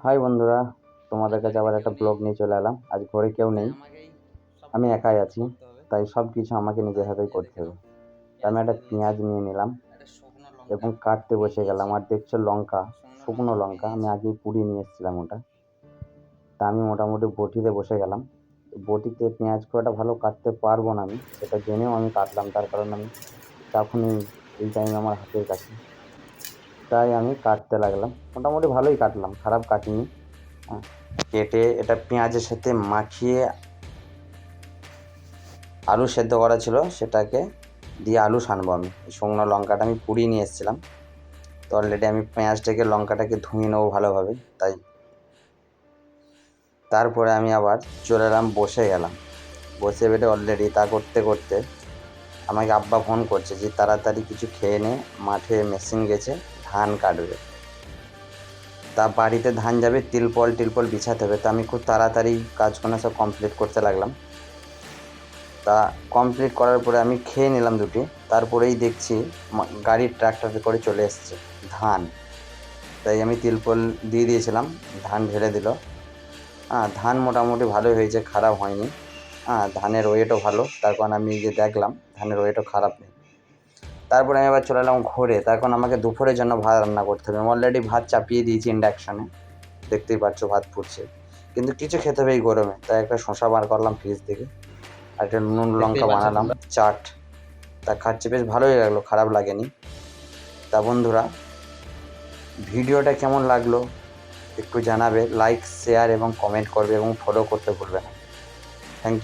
High বন্ধুরা, তোমাদের কাছে আবার একটা ব্লগ নিয়ে চলে এলাম। আজ ঘরে কেউ নেই, আমি একাই আছি, তাই সব কিছু আমাকে নিজের হাতেই করতে হবে। তাই আমি একটা পেঁয়াজ নিয়ে নিলাম এবং কাটতে বসে গেলাম। আর দেখছো লঙ্কা, শুকনো লঙ্কা আমি আগেই পুড়িয়ে নিয়ে এসেছিলাম ওটা। তা আমি মোটামুটি বটিতে বসে গেলাম। বটিতে পেঁয়াজ খুব একটা ভালো কাটতে পারবো না আমি, সেটা জেনেও আমি কাটলাম, তার কারণ আমি চাকু নেই এই টাইমে আমার হাতের কাছে। তাই আমি কাটতে লাগলাম, মোটামুটি ভালোই কাটলাম, খারাপ কাটিনি। হ্যাঁ, কেটে এটা পেঁয়াজের সাথে মাখিয়ে আলু সেদ্ধ করা ছিল সেটাকে দিয়ে আলু সানবো আমি। শুকনো লঙ্কাটা আমি পুড়িয়ে নিয়ে এসেছিলাম, তো অলরেডি আমি পেঁয়াজটাকে লঙ্কাটাকে ধুয়ে নেবো ভালোভাবে। তাই তারপরে আমি আবার চলে এলাম, বসে গেলাম। বসে বেটে অলরেডি তা করতে করতে আমাকে আব্বা ফোন করছে যে তাড়াতাড়ি কিছু খেয়ে নে, মাঠে মেশিন গেছে, ধান কাটবে। তা বাড়িতে ধান যাবে, তিলপল বিছাতে হবে। তা আমি খুব তাড়াতাড়ি কাজগুলো সব কমপ্লিট করতে লাগলাম। তা কমপ্লিট করার পরে আমি খেয়ে নিলাম দুটি। তারপরেই দেখছি গাড়ির ট্রাক্টরে করে চলে এসছে ধান। তাই আমি তিলপল দিয়ে দিয়েছিলাম, ধান ঢেলে দিল। ধান মোটামুটি ভালোই হয়েছে, খারাপ হয়নি। ধানের ওয়েটও ভালো, তার কারণ আমি যে দেখলাম ধানের ওয়েটও খারাপ নেই। তারপরে আমি আবার চলে এলাম ঘরে। তখন আমাকে দুপুরের জন্য ভাত রান্না করতে হবে। আমি অলরেডি ভাত চাপিয়ে দিয়েছি ইন্ডাকশানে, দেখতেই পাচ্ছ ভাত ফুটছে, কিন্তু কিছু খেতে হবে এই গরমে। তাই একটা শসা বার করলাম ফ্রিজ থেকে, আর একটা নুন লঙ্কা বানালাম চাট। তা খাচ্ছি, বেশ ভালোই লাগলো, খারাপ লাগেনি। তা বন্ধুরা, ভিডিওটা কেমন লাগলো একটু জানাবে, লাইক শেয়ার এবং কমেন্ট করবে এবং ফলো করতে ভুলবে না। Thank you.